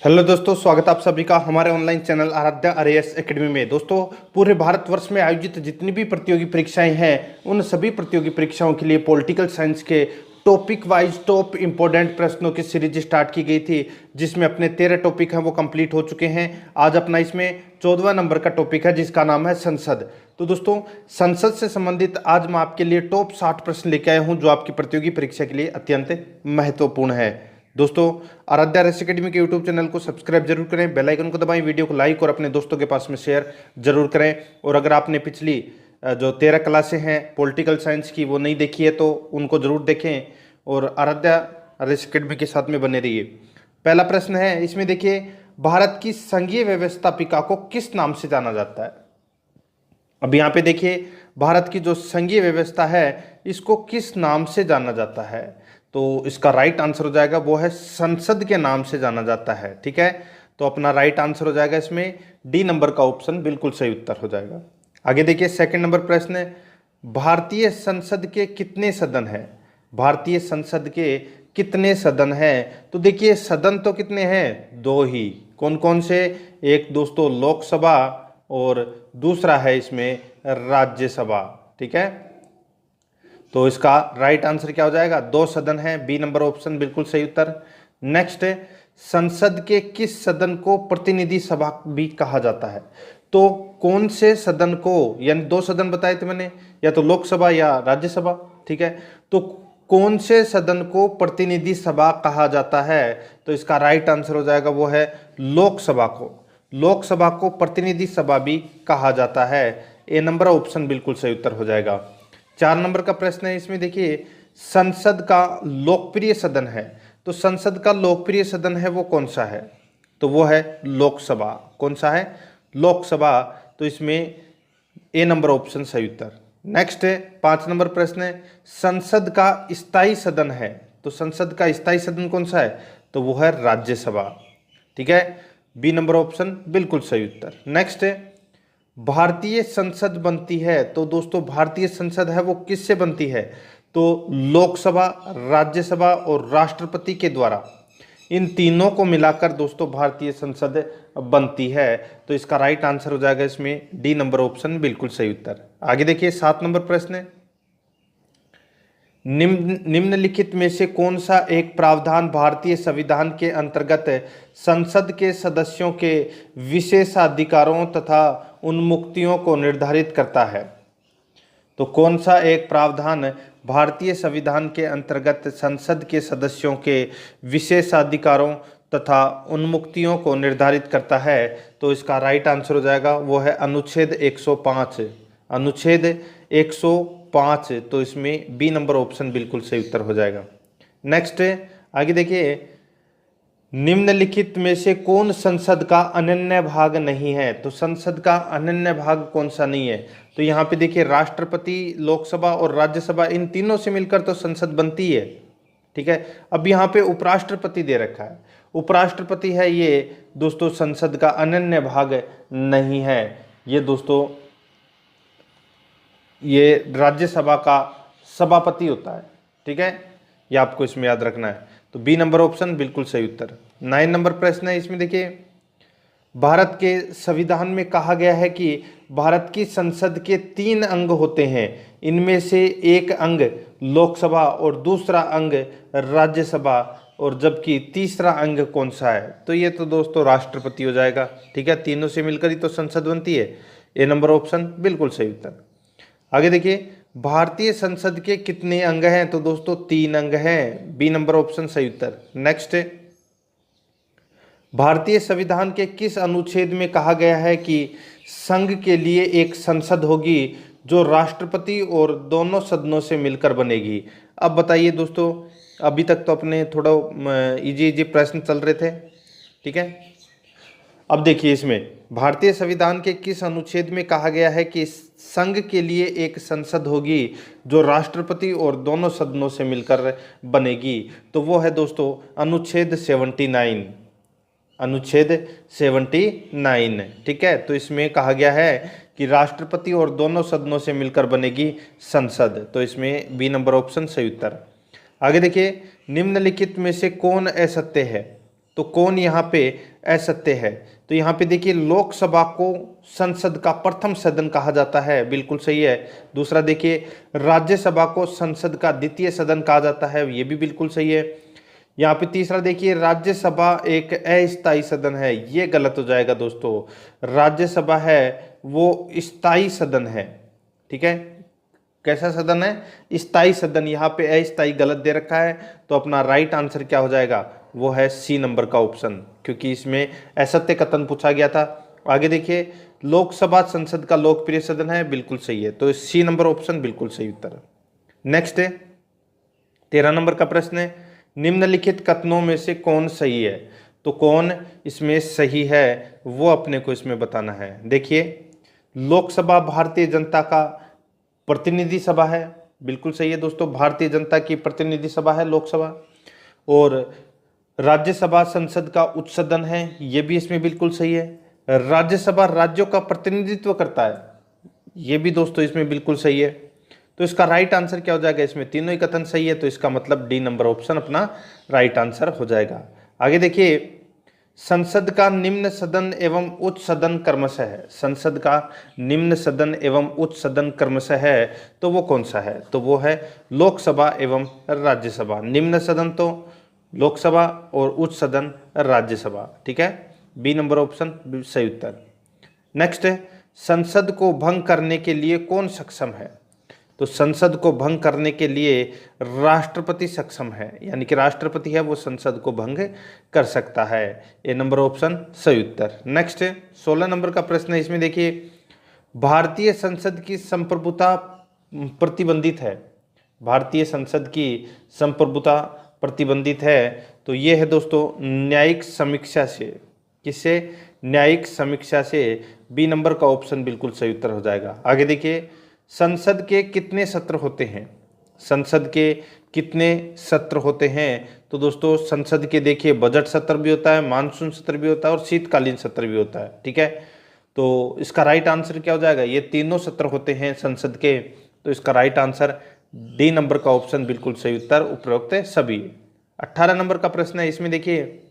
Hello दोस्तों, स्वागत है आप सभी का हमारे online channel Aradhya RAS academy में। दोस्तों, पूरे भारतवर्ष में आयोजित जितनी भी प्रतियोगी परीक्षाएं हैं उन सभी प्रतियोगी परीक्षाओं के लिए पॉलिटिकल साइंस के टॉपिक वाइज टॉप इंपॉर्टेंट प्रश्नों की सीरीज स्टार्ट की गई थी, जिसमें अपने 13 टॉपिक हैं वो कंप्लीट हो चुके हैं। आज अपना इसमें 14वां नंबर का टॉपिक है जिसका नाम है संसद। तो दोस्तों, संसद से संबंधित आज मैं आपके लिए टॉप 60 प्रश्न लेके आया हूँ जो आपकी प्रतियोगी परीक्षा के लिए अत्यंत महत्वपूर्ण है। दोस्तों, आराध्या रेस एकेडमी के यूट्यूब चैनल को सब्सक्राइब जरूर करें, बेल आइकन को दबाएं, वीडियो को लाइक और अपने दोस्तों के पास में शेयर जरूर करें। और अगर आपने पिछली जो 13 क्लासें हैं पॉलिटिकल साइंस की वो नहीं देखी है तो उनको जरूर देखें और आराध्या रेस एकेडमी के साथ में बने रहिए। पहला प्रश्न है, इसमें देखिए, भारत की संघीय व्यवस्थापिका को किस नाम से जाना जाता है। अब यहाँ पे देखिए, भारत की जो संघीय व्यवस्था है इसको किस नाम से जाना जाता है, तो इसका राइट आंसर हो जाएगा वो है संसद के नाम से जाना जाता है। ठीक है, तो अपना राइट आंसर हो जाएगा इसमें डी नंबर का ऑप्शन बिल्कुल सही उत्तर हो जाएगा। आगे देखिए, सेकंड नंबर प्रश्न है, भारतीय संसद के कितने सदन हैं। भारतीय संसद के कितने सदन हैं, तो देखिए सदन तो कितने हैं, दो ही। कौन कौन से, एक दोस्तों लोकसभा और दूसरा है इसमें राज्यसभा। ठीक है, तो इसका राइट आंसर क्या हो जाएगा, दो सदन है, बी नंबर ऑप्शन बिल्कुल सही उत्तर। नेक्स्ट है, संसद के किस सदन को प्रतिनिधि सभा भी कहा जाता है। तो कौन से सदन को, यानी दो सदन बताए थे मैंने, या तो लोकसभा या राज्यसभा। ठीक है, तो कौन से सदन को प्रतिनिधि सभा कहा जाता है, तो इसका राइट आंसर हो जाएगा वो है लोकसभा को। लोकसभा को प्रतिनिधि सभा भी कहा जाता है, ए नंबर ऑप्शन बिल्कुल सही उत्तर हो जाएगा। 4 नंबर का प्रश्न है, इसमें देखिए, संसद का लोकप्रिय सदन है, तो संसद का लोकप्रिय सदन है वो कौन सा है, तो वो है लोकसभा। कौन सा है, लोकसभा, तो इसमें ए नंबर ऑप्शन सही उत्तर। नेक्स्ट है 5 नंबर प्रश्न है, संसद का स्थायी सदन है, तो संसद का स्थायी सदन कौन सा है, तो वो है राज्यसभा। ठीक है, बी नंबर ऑप्शन बिल्कुल सही उत्तर। नेक्स्ट है, भारतीय संसद बनती है, तो दोस्तों भारतीय संसद है वो किससे बनती है, तो लोकसभा, राज्यसभा और राष्ट्रपति के द्वारा, इन तीनों को मिलाकर दोस्तों भारतीय संसद बनती है। तो इसका राइट आंसर हो जाएगा इसमें डी नंबर ऑप्शन बिल्कुल सही उत्तर। आगे देखिए 7 नंबर प्रश्न है, निम्नलिखित में से कौन सा एक प्रावधान भारतीय संविधान के अंतर्गत संसद के सदस्यों के विशेषाधिकारों तथा उन्मुक्तियों को निर्धारित करता है। तो कौन सा एक प्रावधान भारतीय संविधान के अंतर्गत संसद के सदस्यों के विशेषाधिकारों तथा उन्मुक्तियों को निर्धारित करता है, तो इसका राइट आंसर हो जाएगा वो है अनुच्छेद 105। अनुच्छेद 105, तो इसमें बी नंबर ऑप्शन बिल्कुल सही उत्तर हो जाएगा। नेक्स्ट आगे देखिए, निम्नलिखित में से कौन संसद का अनन्य भाग नहीं है, तो संसद का अनन्य भाग कौन सा नहीं है, तो यहाँ पे देखिए राष्ट्रपति, लोकसभा और राज्यसभा, इन तीनों से मिलकर तो संसद बनती है। ठीक है, अब यहाँ पे उपराष्ट्रपति दे रखा है, उपराष्ट्रपति है ये दोस्तों संसद का अनन्य भाग नहीं है, ये दोस्तों ये राज्यसभा का सभापति होता है। ठीक है, ये आपको इसमें याद रखना है, तो बी नंबर ऑप्शन बिल्कुल सही उत्तर। 9 नंबर प्रश्न है, इसमें देखिए, भारत के संविधान में कहा गया है कि भारत की संसद के 3 अंग होते हैं, इनमें से एक अंग लोकसभा और दूसरा अंग राज्यसभा, और जबकि तीसरा अंग कौन सा है, तो ये तो दोस्तों राष्ट्रपति हो जाएगा। ठीक है, तीनों से मिलकर ही तो संसद बनती है, ए नंबर ऑप्शन बिल्कुल सही उत्तर। आगे देखिए, भारतीय संसद के कितने अंग हैं, तो दोस्तों 3 अंग हैं, बी नंबर ऑप्शन सही उत्तर। नेक्स्ट, भारतीय संविधान के किस अनुच्छेद में कहा गया है कि संघ के लिए एक संसद होगी जो राष्ट्रपति और दोनों सदनों से मिलकर बनेगी। अब बताइए दोस्तों, अभी तक तो अपने थोड़ा इजी प्रश्न चल रहे थे। ठीक है, अब देखिए इसमें भारतीय संविधान के किस अनुच्छेद में कहा गया है कि संघ के लिए एक संसद होगी जो राष्ट्रपति और दोनों सदनों से मिलकर बनेगी, तो वो है दोस्तों अनुच्छेद 79। अनुच्छेद 79। ठीक है, तो इसमें कहा गया है कि राष्ट्रपति और दोनों सदनों से मिलकर बनेगी संसद, तो इसमें बी नंबर ऑप्शन सही उत्तर। आगे देखिए, निम्नलिखित में से कौन असत्य है, तो कौन यहाँ पे असत्य है? तो यहाँ पे देखिए लोकसभा को संसद का प्रथम सदन कहा जाता है, बिल्कुल सही है। दूसरा देखिए राज्यसभा को संसद का द्वितीय सदन कहा जाता है, ये भी बिल्कुल सही है। यहाँ पे तीसरा देखिए राज्यसभा एक अस्थायी सदन है, ये गलत हो जाएगा दोस्तों। राज्यसभा है वो स्थायी सदन है, ठीक है। कैसा सदन है? स्थायी सदन। यहाँ पे अस्थायी गलत दे रखा है, तो अपना राइट आंसर क्या हो जाएगा? वो है सी नंबर का ऑप्शन, क्योंकि इसमें असत्य कथन पूछा गया था। आगे देखिए लोकसभा संसद का लोकप्रिय सदन है, बिल्कुल सही है, तो सी नंबर ऑप्शन बिल्कुल सही उत्तर है। नेक्स्ट है 13 नंबर का प्रश्न है निम्नलिखित कथनों में से कौन सही है? तो कौन इसमें सही है वो अपने को इसमें बताना है। देखिए लोकसभा भारतीय जनता का प्रतिनिधि सभा है, बिल्कुल सही है दोस्तों, भारतीय जनता की प्रतिनिधि सभा है लोकसभा। और राज्यसभा संसद का उच्च सदन है, ये भी इसमें बिल्कुल सही है। राज्यसभा राज्यों का प्रतिनिधित्व करता है, ये भी दोस्तों इसमें बिल्कुल सही है। तो इसका राइट आंसर क्या हो जाएगा? इसमें तीनों ही कथन सही है, तो इसका मतलब डी नंबर ऑप्शन अपना राइट आंसर हो जाएगा। आगे देखिए संसद का निम्न सदन एवं उच्च सदन क्रमशः है। संसद का निम्न सदन एवं उच्च सदन क्रमशः है, तो वो कौन सा है? तो वो है लोकसभा एवं राज्यसभा। निम्न सदन तो लोकसभा और उच्च सदन राज्यसभा, ठीक है। बी नंबर ऑप्शन सही उत्तर। नेक्स्ट है संसद को भंग करने के लिए कौन सक्षम है? तो संसद को भंग करने के लिए राष्ट्रपति सक्षम है, यानी कि राष्ट्रपति है वो संसद को भंग कर सकता है। ए नंबर ऑप्शन सही उत्तर। नेक्स्ट 16 नंबर का प्रश्न है, इसमें देखिए भारतीय संसद की संप्रभुता प्रतिबंधित है। भारतीय संसद की संप्रभुता प्रतिबंधित है, तो ये है दोस्तों न्यायिक समीक्षा से। किससे? न्यायिक समीक्षा से। बी नंबर का ऑप्शन बिल्कुल सही उत्तर हो जाएगा। आगे देखिए संसद के कितने सत्र होते हैं? संसद के कितने सत्र होते हैं? तो दोस्तों संसद के देखिए बजट सत्र भी होता है, मानसून सत्र भी होता है और शीतकालीन सत्र भी होता है, ठीक है। तो इसका राइट आंसर क्या हो जाएगा? ये तीनों सत्र होते हैं संसद के, तो इसका राइट आंसर डी नंबर का ऑप्शन बिल्कुल सही उत्तर, उपरोक्त सभी। 18 नंबर का प्रश्न है, इसमें देखिए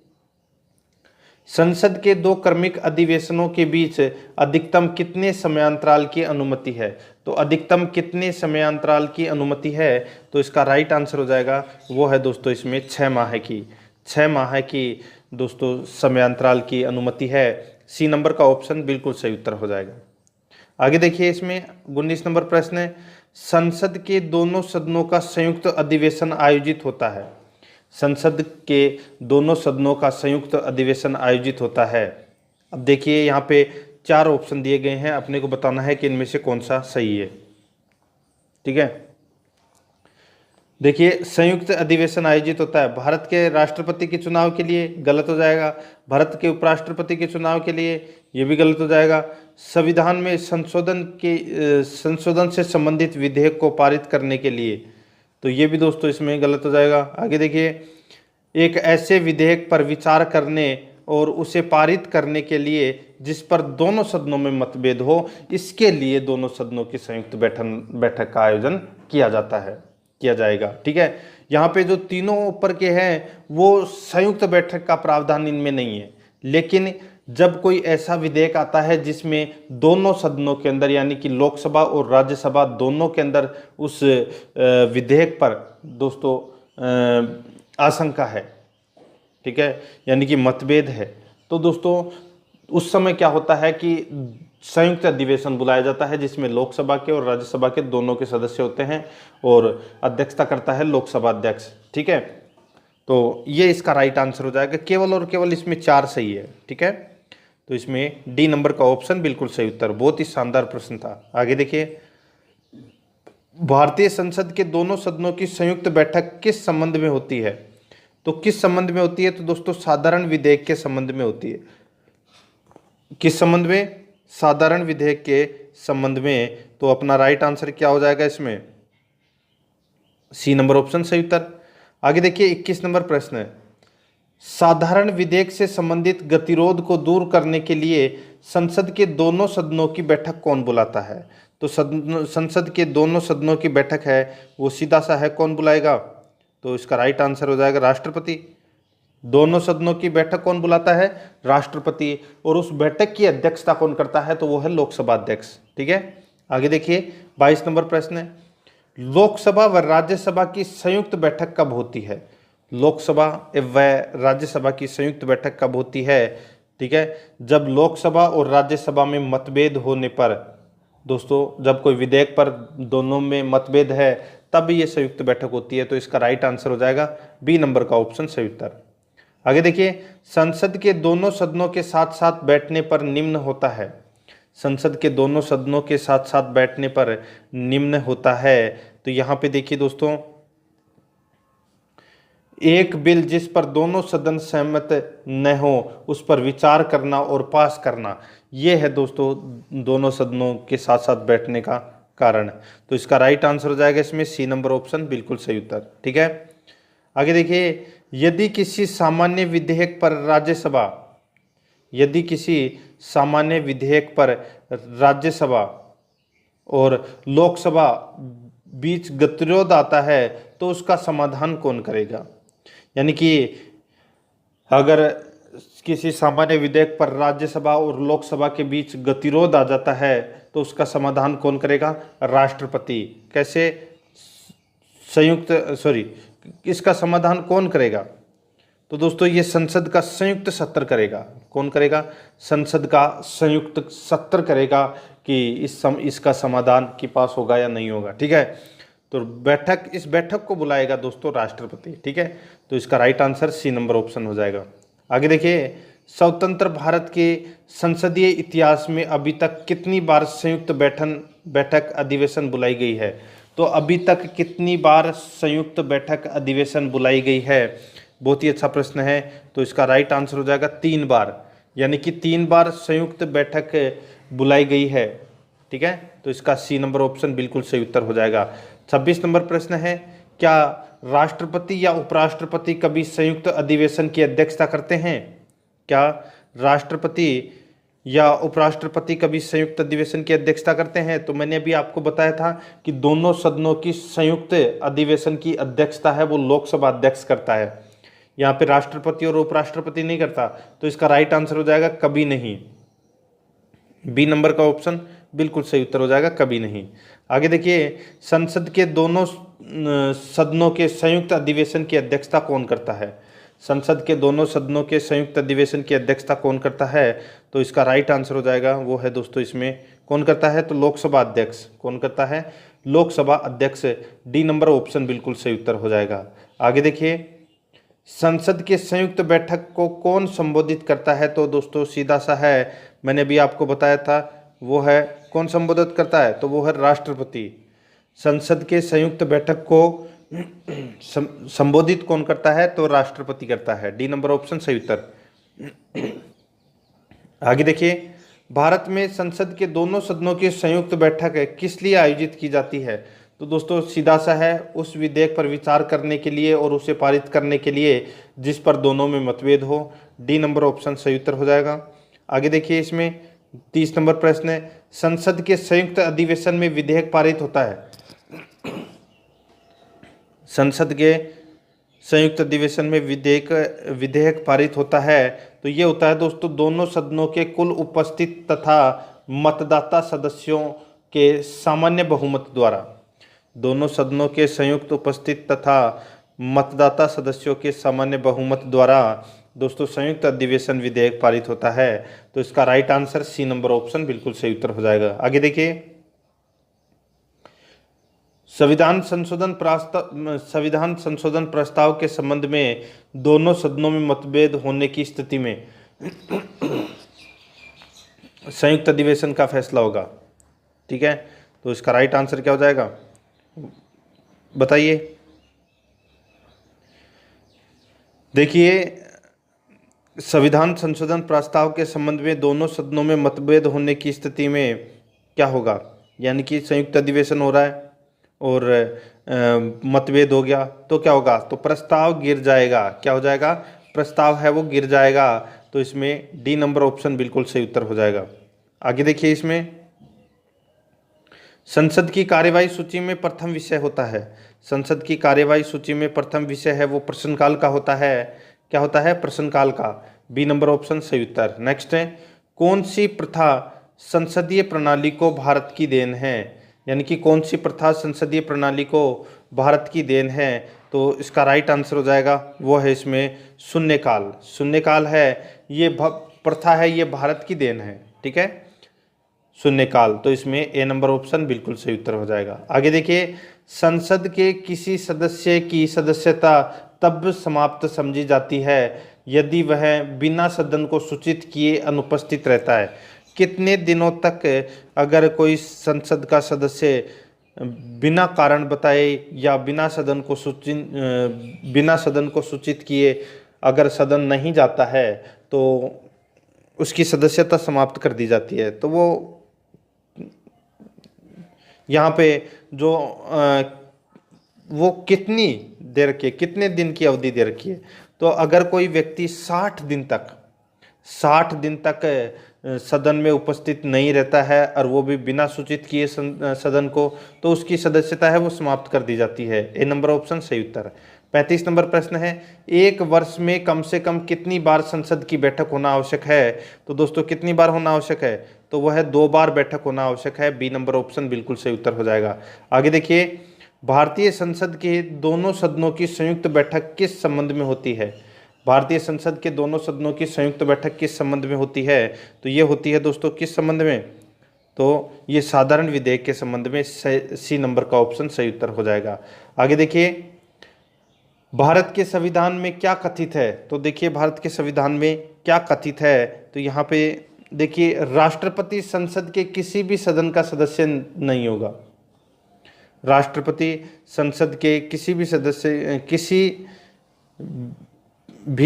संसद के दो क्रमिक अधिवेशनों के बीच अधिकतम कितने समयांतराल की अनुमति है? तो अधिकतम कितने समयांतराल की अनुमति है? तो इसका राइट आंसर हो जाएगा वो है दोस्तों इसमें 6 माह की। 6 माह की दोस्तों समयांतराल की अनुमति है। सी नंबर का ऑप्शन बिल्कुल सही उत्तर हो जाएगा। आगे देखिए इसमें 19 नंबर प्रश्न है संसद के दोनों सदनों का संयुक्त अधिवेशन आयोजित होता है। संसद के दोनों सदनों का संयुक्त अधिवेशन आयोजित होता है। अब देखिए यहाँ पे 4 ऑप्शन दिए गए हैं, अपने को बताना है कि इनमें से कौन सा सही है, ठीक है। देखिए संयुक्त अधिवेशन आयोजित होता है भारत के राष्ट्रपति के चुनाव के लिए, गलत हो जाएगा। भारत के उपराष्ट्रपति के चुनाव के लिए, ये भी गलत हो जाएगा। संविधान में संशोधन से संबंधित विधेयक को पारित करने के लिए, तो ये भी दोस्तों इसमें गलत हो जाएगा। आगे देखिए एक ऐसे विधेयक पर विचार करने और उसे पारित करने के लिए जिस पर दोनों सदनों में मतभेद हो, इसके लिए दोनों सदनों की संयुक्त बैठक का आयोजन किया जाएगा, ठीक है। यहाँ पे जो तीनों ऊपर के हैं वो संयुक्त बैठक का प्रावधान इनमें नहीं है, लेकिन जब कोई ऐसा विधेयक आता है जिसमें दोनों सदनों के अंदर यानी कि लोकसभा और राज्यसभा दोनों के अंदर उस विधेयक पर दोस्तों आशंका है, ठीक है, यानी कि मतभेद है, तो दोस्तों उस समय क्या होता है कि संयुक्त अधिवेशन बुलाया जाता है जिसमें लोकसभा के और राज्यसभा के दोनों के सदस्य होते हैं और अध्यक्षता करता है लोकसभा अध्यक्ष, ठीक है। तो ये इसका राइट आंसर हो जाएगा। केवल और केवल इसमें 4 सही है, ठीक है। तो इसमें डी नंबर का ऑप्शन बिल्कुल सही उत्तर। बहुत ही शानदार प्रश्न था। आगे देखिए भारतीय संसद के दोनों सदनों की संयुक्त बैठक किस संबंध में होती है? तो किस संबंध में होती है? तो दोस्तों साधारण विधेयक के संबंध में होती है। किस संबंध में? साधारण विधेयक के संबंध में। तो अपना राइट आंसर क्या हो जाएगा इसमें? सी नंबर ऑप्शन सही उत्तर। आगे देखिए 21 नंबर प्रश्न है साधारण विधेयक से संबंधित गतिरोध को दूर करने के लिए संसद के दोनों सदनों की बैठक कौन बुलाता है? तो संसद के दोनों सदनों की बैठक है वो सीधा सा है, कौन बुलाएगा? तो इसका राइट आंसर हो जाएगा राष्ट्रपति। दोनों सदनों की बैठक कौन बुलाता है? राष्ट्रपति। और उस बैठक की अध्यक्षता कौन करता है? तो वो है लोकसभा अध्यक्ष। ठीक है, आगे देखिए 22 नंबर प्रश्न है, लोकसभा व राज्यसभा की संयुक्त बैठक कब होती है? लोकसभा व राज्यसभा की संयुक्त बैठक कब होती है? ठीक है, जब लोकसभा और राज्यसभा में मतभेद होने पर, दोस्तों जब कोई विधेयक पर दोनों में मतभेद है तब ये संयुक्त बैठक होती है। तो इसका राइट आंसर हो जाएगा बी नंबर का ऑप्शन सही उत्तर। आगे देखिए, संसद के दोनों सदनों के साथ साथ बैठने पर निम्न होता है। संसद के दोनों सदनों के साथ साथ बैठने पर निम्न होता है। तो यहाँ पे देखिए दोस्तों, एक बिल जिस पर दोनों सदन सहमत न हो उस पर विचार करना और पास करना, ये है दोस्तों दोनों सदनों के साथ साथ बैठने का कारण। तो इसका राइट आंसर हो जाएगा इसमें सी नंबर ऑप्शन बिल्कुल सही उत्तर। ठीक है, आगे देखिए, यदि किसी सामान्य विधेयक पर राज्यसभा, यदि किसी सामान्य विधेयक पर राज्यसभा और लोकसभा बीच गतिरोध आता है तो उसका समाधान कौन करेगा? यानी कि अगर किसी सामान्य विधेयक पर राज्यसभा और लोकसभा के बीच गतिरोध आ जाता है तो उसका समाधान कौन करेगा? राष्ट्रपति। कैसे? संयुक्त इसका समाधान कौन करेगा? तो दोस्तों ये संसद का संयुक्त सत्र करेगा। कौन करेगा? संसद का संयुक्त सत्र करेगा कि इसका समाधान की पास होगा या नहीं होगा। ठीक है, तो इस बैठक को बुलाएगा दोस्तों राष्ट्रपति। ठीक है, तो इसका right answer C number option हो जाएगा। आगे देखिए, स्वतंत्र भारत के संसदीय इतिहास में अभी तक कितनी बार संयुक्त बैठक अधिवेशन बुलाई गई है? तो अभी तक कितनी बार संयुक्त बैठक अधिवेशन बुलाई गई है? बहुत ही अच्छा प्रश्न है। तो इसका राइट आंसर हो जाएगा 3 बार, यानी कि 3 बार संयुक्त बैठक बुलाई गई है। ठीक है, तो इसका सी नंबर ऑप्शन बिल्कुल सही उत्तर हो जाएगा। 26 नंबर प्रश्न है, क्या राष्ट्रपति या उपराष्ट्रपति कभी संयुक्त अधिवेशन की अध्यक्षता करते हैं? क्या राष्ट्रपति या उपराष्ट्रपति कभी संयुक्त अधिवेशन की अध्यक्षता करते हैं? तो मैंने अभी आपको बताया था कि दोनों सदनों की संयुक्त अधिवेशन की अध्यक्षता है वो लोकसभा अध्यक्ष करता है। यहाँ पे राष्ट्रपति और उपराष्ट्रपति नहीं करता। तो इसका राइट आंसर हो जाएगा कभी नहीं। बी नंबर का ऑप्शन बिल्कुल सही उत्तर हो जाएगा, कभी नहीं। आगे देखिए, संसद के दोनों सदनों के संयुक्त अधिवेशन की अध्यक्षता कौन करता है? संसद के दोनों सदनों के संयुक्त अधिवेशन की अध्यक्षता कौन करता है? तो इसका राइट आंसर हो जाएगा वो है दोस्तों, इसमें कौन करता है? तो लोकसभा अध्यक्ष। कौन करता है? लोकसभा अध्यक्ष। डी नंबर ऑप्शन बिल्कुल सही उत्तर हो जाएगा। आगे देखिए, संसद के संयुक्त बैठक को कौन संबोधित करता है? तो दोस्तों सीधा सा है, मैंने अभी आपको बताया था, वो है कौन संबोधित करता है? तो वो है राष्ट्रपति। संसद के संयुक्त बैठक को संबोधित कौन करता है? तो राष्ट्रपति करता है। डी नंबर ऑप्शन सही उत्तर। आगे देखिए, भारत में संसद के दोनों सदनों की संयुक्त बैठक किस लिए आयोजित की जाती है? तो दोस्तों सीधा सा है, उस विधेयक पर विचार करने के लिए और उसे पारित करने के लिए जिस पर दोनों में मतभेद हो। डी नंबर ऑप्शन सही उत्तर हो जाएगा। आगे देखिए, इसमें 30 नंबर प्रश्न है, संसद के संयुक्त अधिवेशन में विधेयक पारित होता है। संसद के संयुक्त अधिवेशन में विधेयक पारित होता है तो ये होता है दोस्तों दोनों सदनों के कुल उपस्थित तथा मतदाता सदस्यों के सामान्य बहुमत द्वारा। दोनों सदनों के संयुक्त उपस्थित तथा मतदाता सदस्यों के सामान्य बहुमत द्वारा दोस्तों संयुक्त अधिवेशन विधेयक पारित होता है। तो इसका right answer C number option बिल्कुल सही उत्तर हो जाएगा। आगे देखिए, संविधान संशोधन प्रस्ताव के संबंध में दोनों सदनों में मतभेद होने की स्थिति में संयुक्त अधिवेशन का फैसला होगा। ठीक है, तो इसका राइट आंसर क्या हो जाएगा बताइए। देखिए, संविधान संशोधन प्रस्ताव के संबंध में दोनों सदनों में मतभेद होने की स्थिति में क्या होगा? यानी कि संयुक्त अधिवेशन हो रहा है और मतभेद हो गया तो क्या होगा? तो प्रस्ताव गिर जाएगा। क्या हो जाएगा? प्रस्ताव है वो गिर जाएगा। तो इसमें डी नंबर ऑप्शन बिल्कुल सही उत्तर हो जाएगा। आगे देखिए, इसमें संसद की कार्यवाही सूची में प्रथम विषय होता है। संसद की कार्यवाही सूची में प्रथम विषय है वो प्रश्नकाल का होता है। क्या होता है? प्रश्नकाल का। बी नंबर ऑप्शन सही उत्तर। नेक्स्ट है, कौन सी प्रथा संसदीय प्रणाली को भारत की देन है? यानी कि कौन सी प्रथा संसदीय प्रणाली को भारत की देन है? तो इसका राइट आंसर हो जाएगा वो है इसमें शून्यकाल। शून्यकाल है ये प्रथा है, ये भारत की देन है। ठीक है, शून्यकाल। तो इसमें ए नंबर ऑप्शन बिल्कुल सही उत्तर हो जाएगा। आगे देखिए, संसद के किसी सदस्य की सदस्यता तब समाप्त समझी जाती है यदि वह बिना सदन को सूचित किए अनुपस्थित रहता है। कितने दिनों तक अगर कोई संसद का सदस्य बिना कारण बताए या बिना सदन को सूचित किए अगर सदन नहीं जाता है तो उसकी सदस्यता समाप्त कर दी जाती है। तो वो यहाँ पे जो वो कितने दिन की अवधि दे रखी है? तो अगर कोई व्यक्ति 60 दिन तक सदन में उपस्थित नहीं रहता है और वो भी बिना सूचित किए सदन को, तो उसकी सदस्यता है वो समाप्त कर दी जाती है। ए नंबर ऑप्शन सही उत्तर है। 35 नंबर प्रश्न है, एक वर्ष में कम से कम कितनी बार संसद की बैठक होना आवश्यक है? तो दोस्तों कितनी बार होना आवश्यक है? तो वह 2 बार बैठक होना आवश्यक है। बी नंबर ऑप्शन बिल्कुल सही उत्तर हो जाएगा। आगे देखिए, भारतीय संसद के दोनों सदनों की संयुक्त बैठक किस संबंध में होती है? भारतीय संसद के दोनों सदनों की संयुक्त बैठक किस संबंध में होती है? तो ये होती है दोस्तों किस संबंध में? तो ये साधारण विधेयक के संबंध में। सी नंबर का ऑप्शन सही उत्तर हो जाएगा। आगे देखिए, भारत के संविधान में क्या कथित है? तो देखिए भारत के संविधान में क्या कथित है? तो यहाँ पे देखिए, राष्ट्रपति संसद के किसी भी सदन का सदस्य नहीं होगा। राष्ट्रपति संसद के किसी भी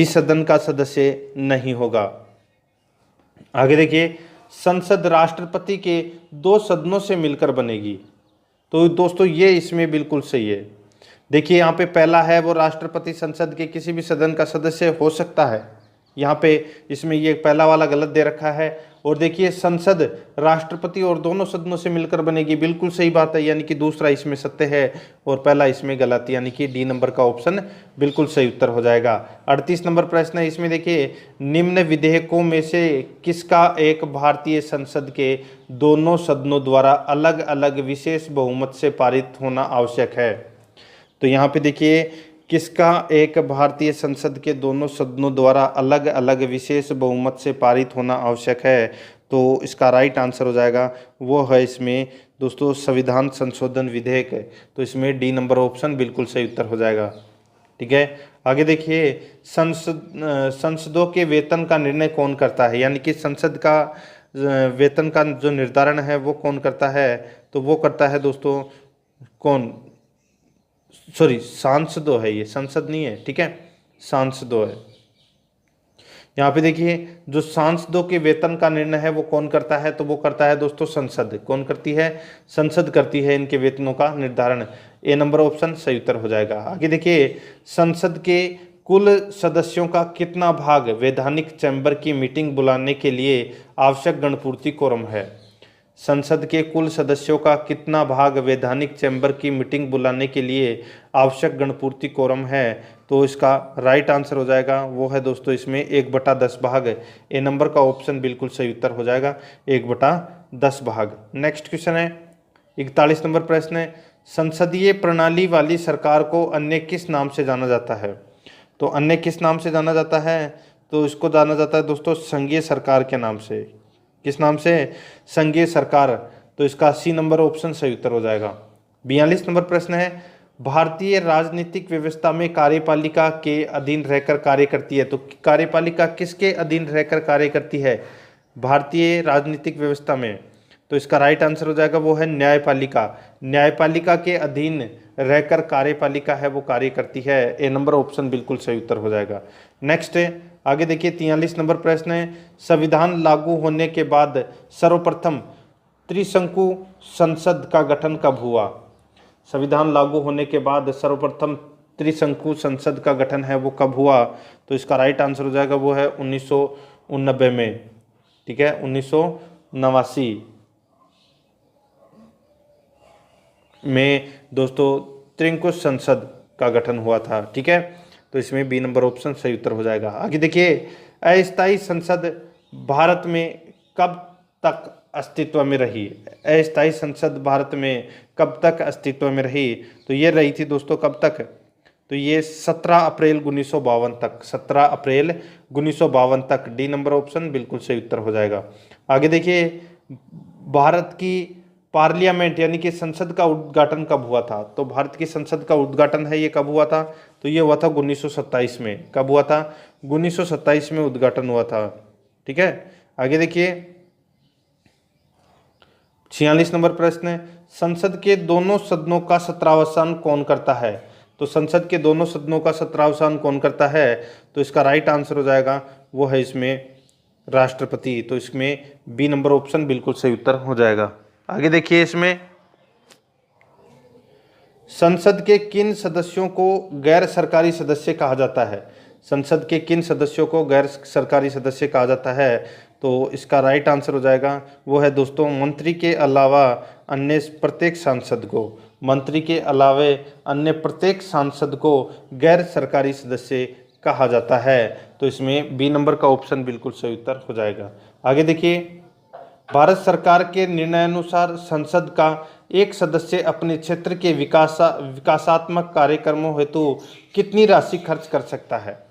सदन का सदस्य नहीं होगा। आगे देखिए, संसद राष्ट्रपति के 2 सदनों से मिलकर बनेगी। तो दोस्तों ये इसमें बिल्कुल सही है। देखिए यहाँ पे पहला है वो राष्ट्रपति संसद के किसी भी सदन का सदस्य हो सकता है, यहाँ पे इसमें ये पहला वाला गलत दे रखा है। और देखिए संसद राष्ट्रपति और दोनों सदनों से मिलकर बनेगी, बिल्कुल सही बात है, यानी कि दूसरा इसमें सत्य है और पहला इसमें गलत, यानी कि डी नंबर का ऑप्शन बिल्कुल सही उत्तर हो जाएगा। 38 नंबर प्रश्न है, इसमें देखिए, निम्न विधेयकों में से किसका एक भारतीय संसद के दोनों सदनों द्वारा अलग अलग विशेष बहुमत से पारित होना आवश्यक है? तो यहाँ पे देखिए, किसका एक भारतीय संसद के दोनों सदनों द्वारा अलग अलग विशेष बहुमत से पारित होना आवश्यक है? तो इसका राइट आंसर हो जाएगा वो है इसमें दोस्तों संविधान संशोधन विधेयक है। तो इसमें डी नंबर ऑप्शन बिल्कुल सही उत्तर हो जाएगा। ठीक है, आगे देखिए, संसदों के वेतन का निर्णय कौन करता है? यानी कि संसद का वेतन का जो निर्धारण है वो कौन करता है? तो वो करता है दोस्तों कौन? सॉरी, सांसदों है, ये संसद नहीं है। ठीक है, सांसदों है। यहाँ पे देखिए, जो सांसदों के वेतन का निर्णय है वो कौन करता है? तो वो करता है दोस्तों संसद। कौन करती है? संसद करती है इनके वेतनों का निर्धारण। ए नंबर ऑप्शन सही उत्तर हो जाएगा। आगे देखिए, संसद के कुल सदस्यों का कितना भाग वैधानिक चैम्बर की मीटिंग बुलाने के लिए आवश्यक गणपूर्ति कोरम है? संसद के कुल सदस्यों का कितना भाग वैधानिक चैम्बर की मीटिंग बुलाने के लिए आवश्यक गणपूर्ति कोरम है? तो इसका राइट आंसर हो जाएगा वो है दोस्तों इसमें 1/10 भाग। ए नंबर का ऑप्शन बिल्कुल सही उत्तर हो जाएगा, 1/10 भाग। नेक्स्ट क्वेश्चन है 41 नंबर प्रश्न है, संसदीय प्रणाली वाली सरकार को अन्य किस नाम से जाना जाता है? तो अन्य किस नाम से जाना जाता है? तो इसको जाना जाता है दोस्तों संघीय सरकार के नाम से। किस नाम से? संघीय सरकार। तो इसका सी नंबर ऑप्शन सही उत्तर हो जाएगा। 42 नंबर प्रश्न है, भारतीय राजनीतिक व्यवस्था में कार्यपालिका के अधीन रहकर कार्य करती है। तो कार्यपालिका किसके अधीन रहकर कार्य करती है भारतीय राजनीतिक व्यवस्था में? तो इसका राइट आंसर हो जाएगा वो है न्यायपालिका। न्यायपालिका के अधीन रहकर कार्यपालिका है वो कार्य करती है। ए नंबर ऑप्शन बिल्कुल सही उत्तर हो जाएगा। नेक्स्ट है, आगे देखिए 43 नंबर प्रश्न है, संविधान लागू होने के बाद सर्वप्रथम त्रिशंकु संसद का गठन कब हुआ? संविधान लागू होने के बाद सर्वप्रथम त्रिशंकु संसद का गठन है वो कब हुआ? तो इसका राइट आंसर हो जाएगा वो है 1989 में। ठीक है, 1989 में दोस्तों त्रिशंकु संसद का गठन हुआ था। ठीक है, तो इसमें बी नंबर ऑप्शन सही उत्तर हो जाएगा। आगे देखिए, अस्थायी संसद भारत में कब तक अस्तित्व में रही? अस्थायी संसद भारत में कब तक अस्तित्व में रही? तो ये रही थी दोस्तों कब तक? तो ये 17 अप्रैल 1952 तक, 17 अप्रैल 1952 तक। डी नंबर ऑप्शन बिल्कुल सही उत्तर हो जाएगा। आगे देखिए, भारत की पार्लियामेंट यानी कि संसद का उद्घाटन कब हुआ था? तो भारत की संसद का उद्घाटन है ये कब हुआ था? तो ये हुआ था 1927 में। कब हुआ था? 1927 में उद्घाटन हुआ था। ठीक है, आगे देखिए 46 नंबर प्रश्न है, संसद के दोनों सदनों का सत्रावसान कौन करता है? तो संसद के दोनों सदनों का सत्रावसान कौन करता है? तो इसका राइट आंसर हो जाएगा वो है इसमें राष्ट्रपति। तो इसमें बी नंबर ऑप्शन बिल्कुल सही उत्तर हो जाएगा। आगे देखिए, इसमें संसद के किन सदस्यों को गैर सरकारी सदस्य कहा जाता है? संसद के किन सदस्यों को गैर सरकारी सदस्य कहा जाता है? तो इसका राइट आंसर हो जाएगा वो है दोस्तों मंत्री के अलावा अन्य प्रत्येक सांसद को, मंत्री के अलावे अन्य प्रत्येक सांसद को गैर सरकारी सदस्य कहा जाता है। तो इसमें बी नंबर का ऑप्शन बिल्कुल सही उत्तर हो जाएगा। आगे देखिए, भारत सरकार के निर्णयानुसार संसद का एक सदस्य अपने क्षेत्र के विकासात्मक कार्यक्रमों हेतु कितनी राशि खर्च कर सकता है?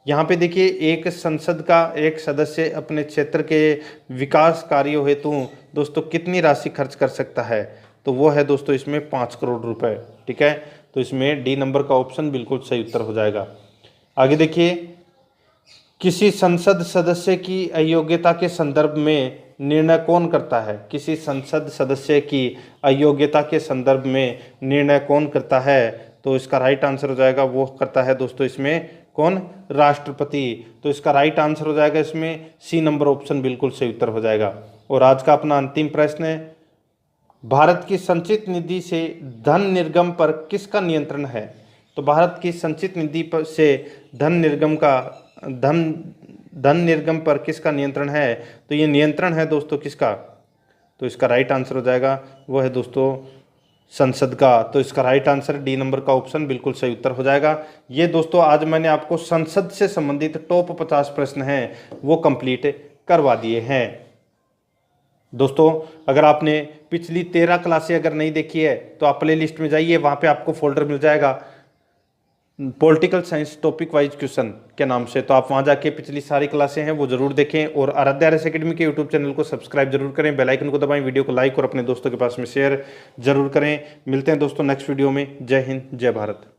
यहाँ पे देखिए, एक संसद का एक सदस्य अपने क्षेत्र के विकास कार्यों हेतु दोस्तों कितनी राशि खर्च कर सकता है? तो वो है दोस्तों इसमें 5 करोड़ रुपए। ठीक है, तो इसमें डी नंबर का ऑप्शन बिल्कुल सही उत्तर हो जाएगा। आगे देखिए, किसी संसद सदस्य की अयोग्यता के संदर्भ में निर्णय कौन करता है? किसी संसद सदस्य की अयोग्यता के संदर्भ में निर्णय कौन करता है? तो इसका राइट आंसर हो जाएगा वो करता है दोस्तों इसमें कौन? राष्ट्रपति। तो इसका राइट आंसर हो जाएगा इसमें सी नंबर ऑप्शन बिल्कुल सही उत्तर हो जाएगा। और आज का अपना अंतिम प्रश्न है, भारत की संचित निधि से धन निर्गम पर किसका नियंत्रण है? तो भारत की संचित निधि पर से धन निर्गम पर किसका नियंत्रण है? तो ये नियंत्रण है दोस्तों किसका? तो इसका राइट आंसर हो जाएगा वो है दोस्तों संसद का। तो इसका राइट आंसर डी नंबर का ऑप्शन बिल्कुल सही उत्तर हो जाएगा। ये दोस्तों आज मैंने आपको संसद से संबंधित टॉप 50 प्रश्न हैं वो कंप्लीट करवा दिए हैं। दोस्तों अगर आपने पिछली 13 क्लासें अगर नहीं देखी है तो आप प्ले लिस्ट में जाइए, वहाँ पे आपको फोल्डर मिल जाएगा political science topic wise question के नाम से। तो आप वहाँ जाके पिछली सारी क्लासें हैं वो जरूर देखें और आराध्या आरएस एकेडमी के यूट्यूब चैनल को सब्सक्राइब जरूर करें, बेल आइकन को दबाएं, वीडियो को लाइक और अपने दोस्तों के पास में शेयर जरूर करें। मिलते हैं दोस्तों नेक्स्ट वीडियो में। जय हिंद, जय भारत।